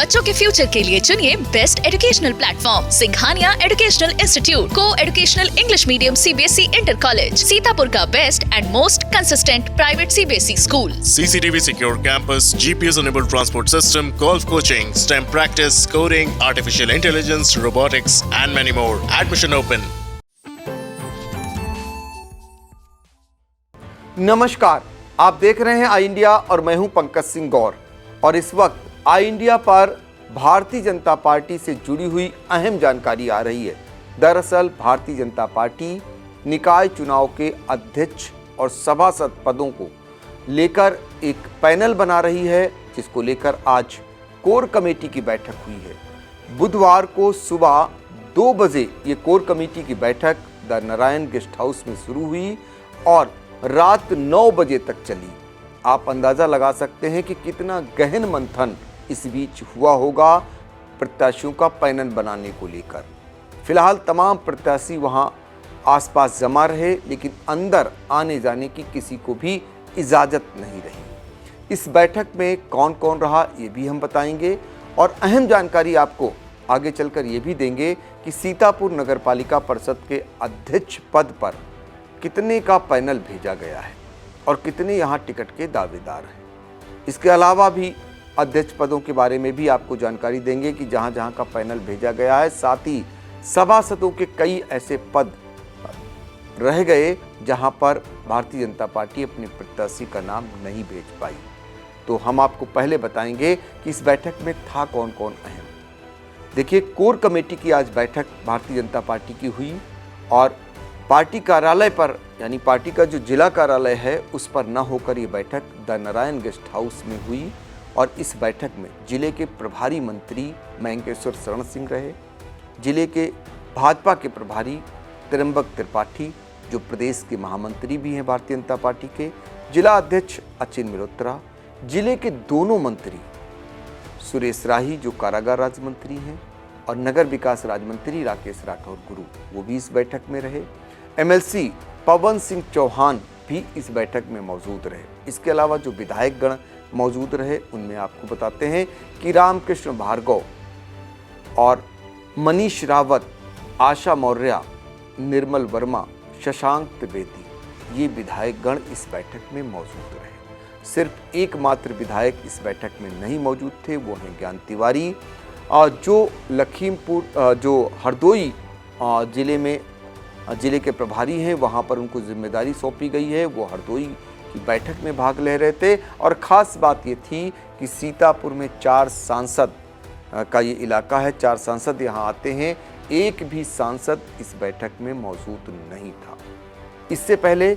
बच्चों के फ्यूचर के लिए चुनिए best educational platform Singhania educational institute को educational English medium CBSE inter college, Sitapur का best and most consistent private CBSE school. CCTV secure campus, GPS enabled transport system, golf coaching, STEM practice, coding, artificial intelligence, robotics and many more. Admission open. नमस्कार, आप देख रहे हैं आई India और मैं हूं पंकज सिंह गौर। और इस वक्त आई इंडिया पर भारतीय जनता पार्टी से जुड़ी हुई अहम जानकारी आ रही है। दरअसल भारतीय जनता पार्टी निकाय चुनाव के अध्यक्ष और सभासद पदों को लेकर एक पैनल बना रही है, जिसको लेकर आज कोर कमेटी की बैठक हुई है। बुधवार को सुबह 2 बजे ये कोर कमेटी की बैठक द नारायण गेस्ट हाउस में शुरू हुई और रात 9 बजे तक चली। आप अंदाज़ा लगा सकते हैं कि कितना गहन मंथन इस बीच हुआ होगा प्रत्याशियों का पैनल बनाने को लेकर। फिलहाल तमाम प्रत्याशी वहां आसपास जमा रहे, लेकिन अंदर आने जाने की किसी को भी इजाज़त नहीं रही। इस बैठक में कौन कौन रहा ये भी हम बताएंगे और अहम जानकारी आपको आगे चलकर ये भी देंगे कि सीतापुर नगर पालिका परिषद के अध्यक्ष पद पर कितने का पैनल भेजा गया है और कितने यहाँ टिकट के दावेदार हैं। इसके अलावा भी अध्यक्ष पदों के बारे में भी आपको जानकारी देंगे कि जहाँ जहाँ का पैनल भेजा गया है। साथ ही सभासदों के कई ऐसे पद रह गए जहाँ पर भारतीय जनता पार्टी अपने प्रत्याशी का नाम नहीं भेज पाई। तो हम आपको पहले बताएंगे कि इस बैठक में था कौन कौन अहम। देखिए, कोर कमेटी की आज बैठक भारतीय जनता पार्टी की हुई और पार्टी कार्यालय पर, यानी पार्टी का जो जिला कार्यालय है उस पर न होकर ये बैठक द नारायण गेस्ट हाउस में हुई। और इस बैठक में जिले के प्रभारी मंत्री मयंकेश्वर शरण सिंह रहे, जिले के भाजपा के प्रभारी त्र्यंबक त्रिपाठी जो प्रदेश के महामंत्री भी हैं भारतीय जनता पार्टी के, जिला अध्यक्ष अचिन मिरोत्रा, जिले के दोनों मंत्री सुरेश राही जो कारागार राज्य मंत्री हैं और नगर विकास राज्य मंत्री राकेश राठौर गुरु, वो भी इस बैठक में रहे। MLC पवन सिंह चौहान भी इस बैठक में मौजूद रहे। इसके अलावा जो विधायक गण मौजूद रहे उनमें आपको बताते हैं कि रामकृष्ण भार्गव और मनीष रावत, आशा मौर्य, निर्मल वर्मा, शशांक त्रिवेदी, ये विधायक गण इस बैठक में मौजूद रहे। सिर्फ एकमात्र विधायक इस बैठक में नहीं मौजूद थे, वो हैं ज्ञान तिवारी, जो लखीमपुर जो हरदोई जिले के प्रभारी हैं, वहाँ पर उनको जिम्मेदारी सौंपी गई है। वो हरदोई की बैठक में भाग ले रहे थे और ख़ास बात ये थी कि सीतापुर में 4 सांसद का ये इलाका है, 4 सांसद यहाँ आते हैं, एक भी सांसद इस बैठक में मौजूद नहीं था। इससे पहले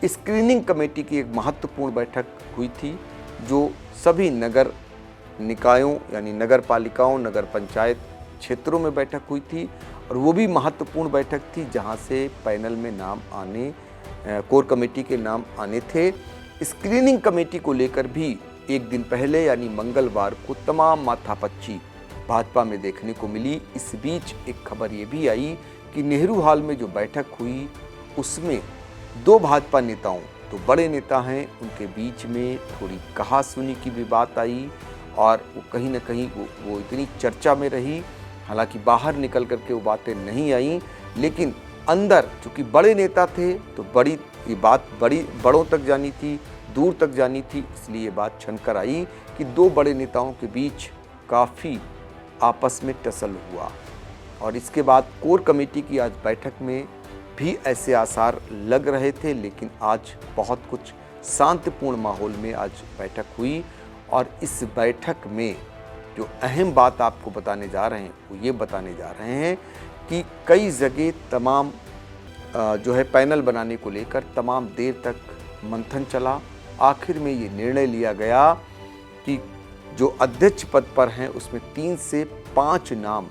स्क्रीनिंग कमेटी की एक महत्वपूर्ण बैठक हुई थी जो सभी नगर निकायों यानी नगर पालिकाओं, नगर पंचायत क्षेत्रों में बैठक हुई थी और वो भी महत्वपूर्ण बैठक थी जहां से पैनल में नाम आने, कोर कमेटी के नाम आने थे। स्क्रीनिंग कमेटी को लेकर भी एक दिन पहले यानी मंगलवार को तमाम माथापच्ची भाजपा में देखने को मिली। इस बीच एक खबर ये भी आई कि नेहरू हॉल में जो बैठक हुई उसमें 2 भाजपा नेताओं, तो बड़े नेता हैं, उनके बीच में थोड़ी कहा-सुनी की भी बात आई और वो कहीं ना कहीं वो इतनी चर्चा में रही। हालांकि बाहर निकल करके वो बातें नहीं आई, लेकिन अंदर चूँकि बड़े नेता थे तो ये बात बड़ों तक जानी थी, दूर तक जानी थी, इसलिए ये बात छनकर आई कि 2 बड़े नेताओं के बीच काफ़ी आपस में टसल हुआ। और इसके बाद कोर कमेटी की आज बैठक में भी ऐसे आसार लग रहे थे, लेकिन आज बहुत कुछ शांतिपूर्ण माहौल में आज बैठक हुई। और इस बैठक में जो अहम बात आपको बताने जा रहे हैं वो ये बताने जा रहे हैं कि कई जगह तमाम जो है पैनल बनाने को लेकर तमाम देर तक मंथन चला। आखिर में ये निर्णय लिया गया कि जो अध्यक्ष पद पर हैं उसमें 3 से 5 नाम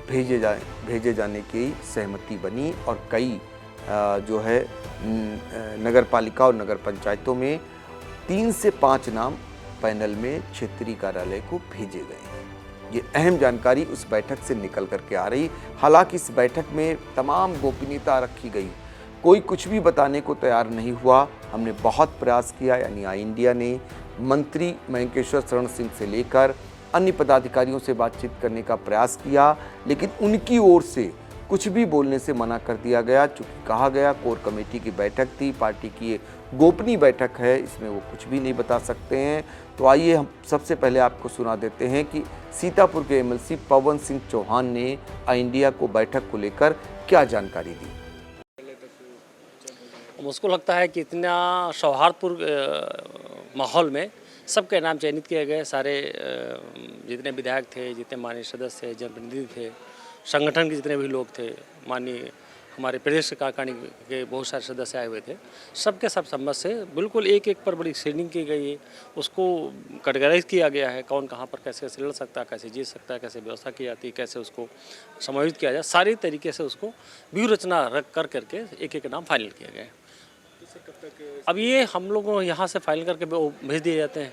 भेजे जाने की सहमति बनी और कई जो है नगर पालिका और नगर पंचायतों में 3 से 5 नाम पैनल में क्षेत्रीय कार्यालय को भेजे गए हैं। ये अहम जानकारी उस बैठक से निकल करके आ रही। हालांकि इस बैठक में तमाम गोपनीयता रखी गई, कोई कुछ भी बताने को तैयार नहीं हुआ। हमने बहुत प्रयास किया, यानी आई इंडिया ने मंत्री मयंकेश्वर शरण सिंह से लेकर अन्य पदाधिकारियों से बातचीत करने का प्रयास किया, लेकिन उनकी ओर से कुछ भी बोलने से मना कर दिया गया। चूँकि कहा गया कोर कमेटी की बैठक थी, पार्टी की ये गोपनीय बैठक है, इसमें वो कुछ भी नहीं बता सकते हैं। तो आइए हम सबसे पहले आपको सुना देते हैं कि सीतापुर के एमएलसी पवन सिंह चौहान ने आई इंडिया को बैठक को लेकर क्या जानकारी दी। मुझको लगता है कि इतना सौहार्दपूर्ण माहौल में सबके नाम चयनित किए गए। सारे जितने विधायक थे, जितने माननीय सदस्य थे, जनप्रतिनिधि थे, संगठन के जितने भी लोग थे, माननीय हमारे प्रदेश कार्यकारिणी के बहुत सारे सदस्य आए हुए थे, सबके सब सम्मत से बिल्कुल एक एक पर बड़ी स्क्रीनिंग की गई है। उसको कैटेगराइज किया गया है, कौन कहाँ पर कैसे कैसे लड़ सकता है, कैसे जीत सकता है, कैसे व्यवस्था की जाती है, कैसे उसको समायोजित किया जाए, सारी तरीके से उसको व्यूह रचना रख करके एक एक नाम फाइनल किया गया है। अब ये हम लोग यहाँ से फाइनल करके भेज दिए जाते हैं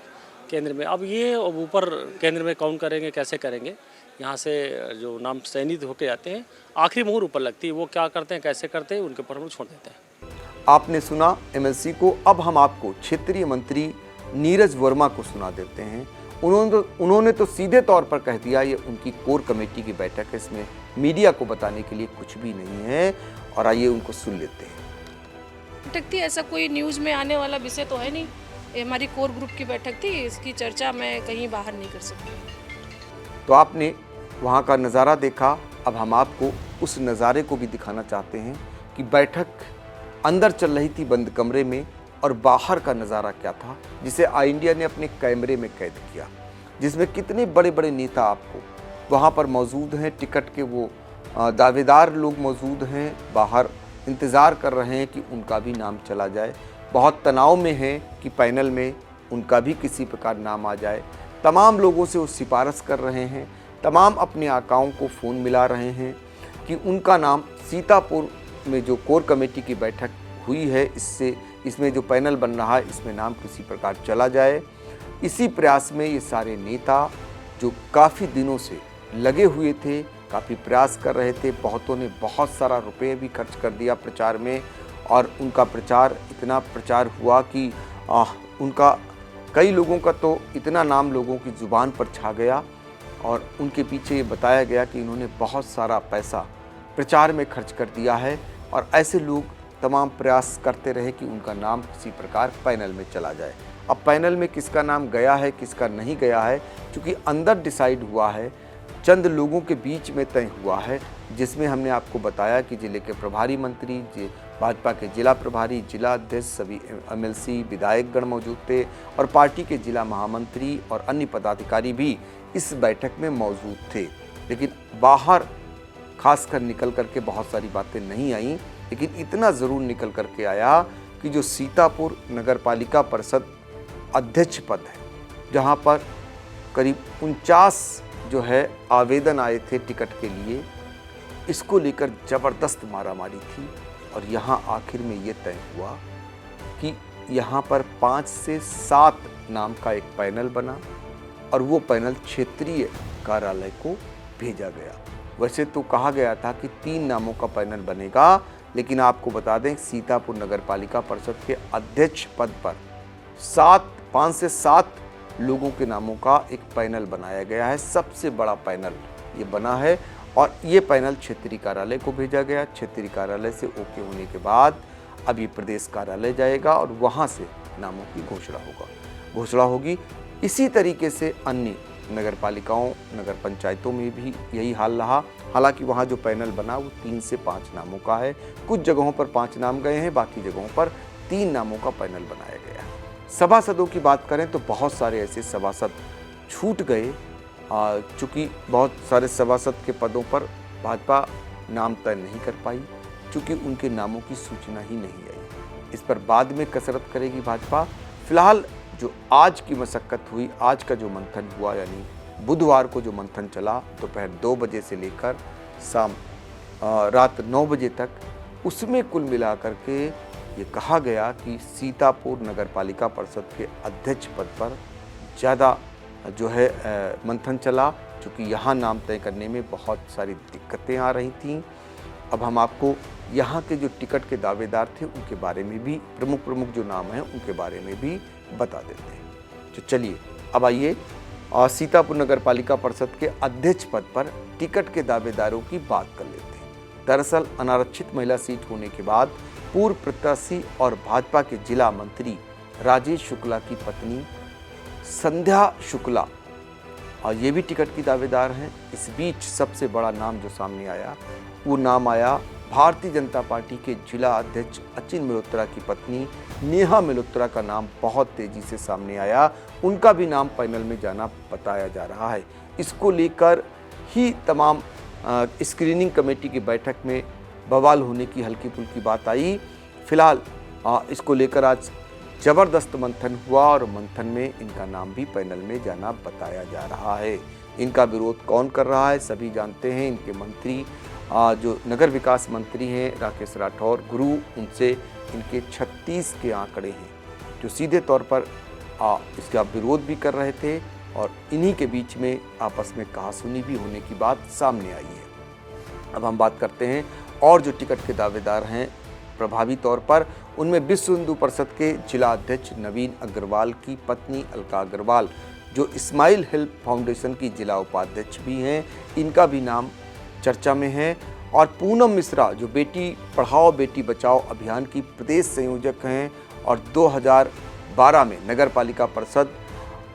केंद्र में। अब ये ऊपर केंद्र में कौन करेंगे, कैसे करेंगे, यहाँ से जो नाम चयनित होके जाते हैं आखिरी मोहर ऊपर लगती है, वो क्या करते हैं, कैसे करते हैं, उनके ऊपर हम लोग छोड़ देते हैं। आपने सुना एमएलसी को। अब हम आपको क्षेत्रीय मंत्री नीरज वर्मा को सुना देते हैं। उन्होंने तो सीधे तौर पर कह दिया ये उनकी कोर कमेटी की बैठक है, इसमें मीडिया को बताने के लिए कुछ भी नहीं है। और आइए उनको सुन लेते हैं। बैठक थी, ऐसा कोई न्यूज़ में आने वाला विषय तो है नहीं। ये हमारी कोर ग्रुप की बैठक थी, इसकी चर्चा मैं कहीं बाहर नहीं कर सकती। तो आपने वहाँ का नज़ारा देखा। अब हम आपको उस नज़ारे को भी दिखाना चाहते हैं कि बैठक अंदर चल रही थी बंद कमरे में, और बाहर का नज़ारा क्या था जिसे आई इंडिया ने अपने कैमरे में कैद किया, जिसमें कितने बड़े बड़े नेता आपको वहाँ पर मौजूद हैं। टिकट के वो दावेदार लोग मौजूद हैं, बाहर इंतज़ार कर रहे हैं कि उनका भी नाम चला जाए। बहुत तनाव में हैं कि पैनल में उनका भी किसी प्रकार नाम आ जाए। तमाम लोगों से वो सिफारिश कर रहे हैं, तमाम अपने आकाओं को फ़ोन मिला रहे हैं कि उनका नाम सीतापुर में जो कोर कमेटी की बैठक हुई है, इसमें जो पैनल बन रहा है, इसमें नाम किसी प्रकार चला जाए। इसी प्रयास में ये सारे नेता जो काफ़ी दिनों से लगे हुए थे, काफ़ी प्रयास कर रहे थे, बहुतों ने बहुत सारा रुपये भी खर्च कर दिया प्रचार में, और उनका प्रचार इतना प्रचार हुआ कि उनका कई लोगों का तो इतना नाम लोगों की ज़ुबान पर छा गया, और उनके पीछे ये बताया गया कि इन्होंने बहुत सारा पैसा प्रचार में खर्च कर दिया है। और ऐसे लोग तमाम प्रयास करते रहे कि उनका नाम किसी प्रकार पैनल में चला जाए। अब पैनल में किसका नाम गया है, किसका नहीं गया है, क्योंकि अंदर डिसाइड हुआ है, चंद लोगों के बीच में तय हुआ है, जिसमें हमने आपको बताया कि जिले के प्रभारी मंत्री, भाजपा के जिला प्रभारी, जिला अध्यक्ष, सभी एमएलसी, विधायकगण मौजूद थे, और पार्टी के जिला महामंत्री और अन्य पदाधिकारी भी इस बैठक में मौजूद थे। लेकिन बाहर खासकर निकल करके बहुत सारी बातें नहीं आईं, लेकिन इतना ज़रूर निकल करके आया कि जो सीतापुर नगर पालिका परिषद अध्यक्ष पद है, जहाँ पर करीब 49 जो है आवेदन आए थे टिकट के लिए, इसको लेकर ज़बरदस्त मारामारी थी। और यहाँ आखिर में ये तय हुआ कि यहाँ पर 5 से 7 नाम का एक पैनल बना, और वो पैनल क्षेत्रीय कार्यालय को भेजा गया। वैसे तो कहा गया था कि 3 नामों का पैनल बनेगा, लेकिन आपको बता दें सीतापुर नगर पालिका परिषद के अध्यक्ष पद पर 5 से 7 लोगों के नामों का एक पैनल बनाया गया है। सबसे बड़ा पैनल ये बना है, और ये पैनल क्षेत्रीय कार्यालय को भेजा गया। क्षेत्रीय कार्यालय से ओके होने के बाद अब ये प्रदेश कार्यालय जाएगा, और वहाँ से नामों की घोषणा होगी। इसी तरीके से अन्य नगर पालिकाओं, नगर पंचायतों में भी यही हाल रहा। हालांकि वहाँ जो पैनल बना वो 3 से 5 नामों का है। कुछ जगहों पर 5 नाम गए हैं, बाकी जगहों पर 3 नामों का पैनल बनाया गया है। सभासदों की बात करें तो बहुत सारे ऐसे सभासद छूट गए, चूँकि बहुत सारे सभासद के पदों पर भाजपा नाम तय नहीं कर पाई, चूँकि उनके नामों की सूचना ही नहीं आई। इस पर बाद में कसरत करेगी भाजपा। फिलहाल जो आज की मशक्कत हुई, आज का जो मंथन हुआ, यानी बुधवार को जो मंथन चला दोपहर 2 बजे से लेकर शाम रात 9 बजे तक, उसमें कुल मिलाकर के ये कहा गया कि सीतापुर नगर पालिका परिषद के अध्यक्ष पद पर ज़्यादा जो है मंथन चला, चूँकि यहाँ नाम तय करने में बहुत सारी दिक्कतें आ रही थीं। अब हम आपको यहाँ के जो टिकट के दावेदार थे उनके बारे में भी, प्रमुख जो नाम हैं उनके बारे में भी बता देते हैं। तो चलिए अब आइए सीतापुर नगर पालिका परिषद के अध्यक्ष पद पर टिकट के दावेदारों की बात कर लेते हैं। दरअसल अनारक्षित महिला सीट होने के बाद पूर्व प्रत्याशी और भाजपा के जिला मंत्री राजेश शुक्ला की पत्नी संध्या शुक्ला और ये भी टिकट की दावेदार हैं। इस बीच सबसे बड़ा नाम जो सामने आया वो नाम आया भारतीय जनता पार्टी के जिला अध्यक्ष अचिन मल्होत्रा की पत्नी नेहा मल्होत्रा का नाम बहुत तेजी से सामने आया। उनका भी नाम पैनल में जाना बताया जा रहा है। इसको लेकर ही तमाम स्क्रीनिंग कमेटी की बैठक में बवाल होने की हल्की फुल्की बात आई। फिलहाल इसको लेकर आज जबरदस्त मंथन हुआ और मंथन में इनका नाम भी पैनल में जाना बताया जा रहा है। इनका विरोध कौन कर रहा है सभी जानते हैं। इनके मंत्री जो नगर विकास मंत्री हैं राकेश राठौर गुरु, उनसे इनके 36 के आंकड़े हैं जो सीधे तौर पर इसका विरोध भी कर रहे थे और इन्हीं के बीच में आपस में कहासुनी भी होने की बात सामने आई है। अब हम बात करते हैं और जो टिकट के दावेदार हैं प्रभावी तौर पर, उनमें विश्व हिंदू परिषद के जिला अध्यक्ष नवीन अग्रवाल की पत्नी अलका अग्रवाल जो स्माइल हेल्प फाउंडेशन की जिला उपाध्यक्ष भी हैं, इनका भी नाम चर्चा में है। और पूनम मिश्रा जो बेटी पढ़ाओ बेटी बचाओ अभियान की प्रदेश संयोजक हैं और 2012 में नगर पालिका परिषद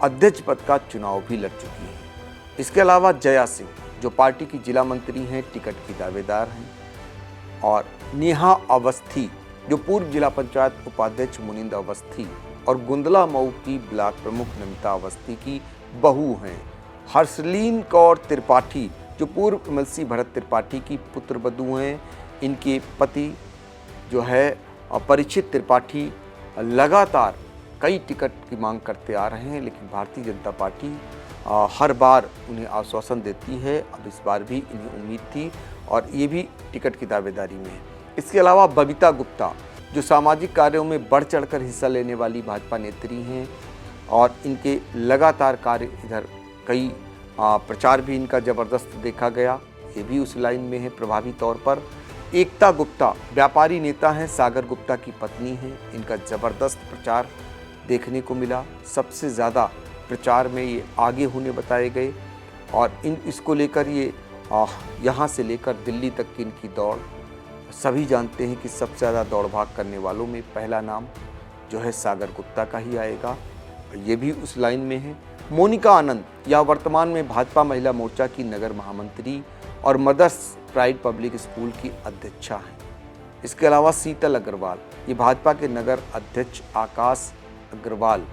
अध्यक्ष पद का चुनाव भी लड़ चुकी हैं। इसके अलावा जया सिंह जो पार्टी की जिला मंत्री हैं, टिकट की दावेदार हैं। और नेहा अवस्थी जो पूर्व जिला पंचायत उपाध्यक्ष मुनिंद अवस्थी और गुंदला मऊ की ब्लॉक प्रमुख नमिता अवस्थी की बहू हैं। हर्षलीन कौर त्रिपाठी जो पूर्व एमएलसी भरत त्रिपाठी की पुत्र वधू हैं। इनके पति जो है परीक्षित त्रिपाठी लगातार कई टिकट की मांग करते आ रहे हैं, लेकिन भारतीय जनता पार्टी हर बार उन्हें आश्वासन देती है। अब इस बार भी इन्हें उम्मीद थी और ये भी टिकट की दावेदारी में है। इसके अलावा बबीता गुप्ता जो सामाजिक कार्यों में बढ़ चढ़कर हिस्सा लेने वाली भाजपा नेत्री हैं और इनके लगातार कार्य इधर कई प्रचार भी इनका ज़बरदस्त देखा गया, ये भी उस लाइन में है प्रभावी तौर पर। एकता गुप्ता व्यापारी नेता हैं, सागर गुप्ता की पत्नी हैं, इनका ज़बरदस्त प्रचार देखने को मिला। सबसे ज़्यादा प्रचार में ये आगे होने बताए गए और इसको लेकर ये यहाँ से लेकर दिल्ली तक की इनकी दौड़, सभी जानते हैं कि सबसे ज़्यादा दौड़ भाग करने वालों में पहला नाम जो है सागर गुप्ता का ही आएगा, ये भी उस लाइन में है। मोनिका आनंद या वर्तमान में भाजपा महिला मोर्चा की नगर महामंत्री और मदर्स प्राइड पब्लिक स्कूल की अध्यक्षा हैं। इसके अलावा शीतल अग्रवाल ये भाजपा के नगर अध्यक्ष आकाश अग्रवाल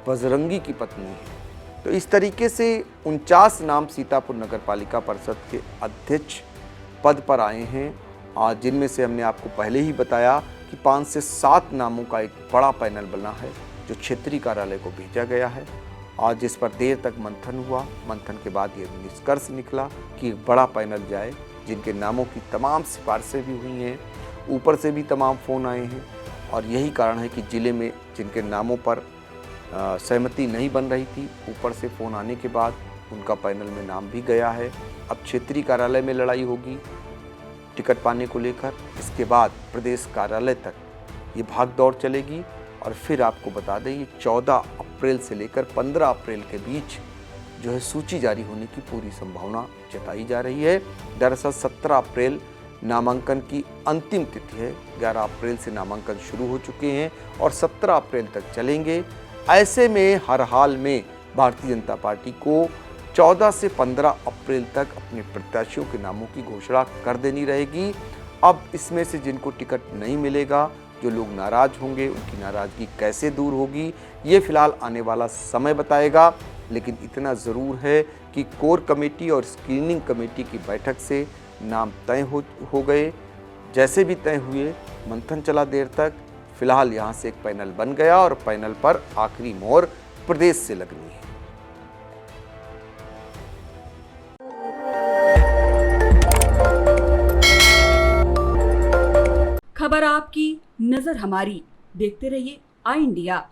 बजरंगी की पत्नी है। तो इस तरीके से 49 नाम सीतापुर नगर पालिका परिषद के अध्यक्ष पद पर आए हैं, जिनमें से हमने आपको पहले ही बताया कि 5 से 7 नामों का एक बड़ा पैनल बना है जो क्षेत्रीय कार्यालय को भेजा गया है और जिस पर देर तक मंथन हुआ। मंथन के बाद ये निष्कर्ष निकला कि एक बड़ा पैनल जाए जिनके नामों की तमाम सिफारिशें भी हुई हैं, ऊपर से भी तमाम फ़ोन आए हैं और यही कारण है कि ज़िले में जिनके नामों पर सहमति नहीं बन रही थी, ऊपर से फ़ोन आने के बाद उनका पैनल में नाम भी गया है। अब क्षेत्रीय कार्यालय में लड़ाई होगी टिकट पाने को लेकर, इसके बाद प्रदेश कार्यालय तक ये भाग दौड़ चलेगी और फिर आपको बता दें ये 14 अप्रैल से लेकर 15 अप्रैल के बीच जो है सूची जारी होने की पूरी संभावना जताई जा रही है। दरअसल 17 अप्रैल नामांकन की अंतिम तिथि है, 11 अप्रैल से नामांकन शुरू हो चुके हैं और 17 अप्रैल तक चलेंगे। ऐसे में हर हाल में भारतीय जनता पार्टी को 14 से 15 अप्रैल तक अपने प्रत्याशियों के नामों की घोषणा कर देनी रहेगी। अब इसमें से जिनको टिकट नहीं मिलेगा, जो लोग नाराज होंगे, उनकी नाराजगी कैसे दूर होगी ये फिलहाल आने वाला समय बताएगा। लेकिन इतना ज़रूर है कि कोर कमेटी और स्क्रीनिंग कमेटी की बैठक से नाम तय हो गए। जैसे भी तय हुए मंथन चला देर तक। फिलहाल यहाँ से एक पैनल बन गया और पैनल पर आखिरी मोहर प्रदेश से लगनी है। खबर आपकी, नजर हमारी। देखते रहिए आई इंडिया।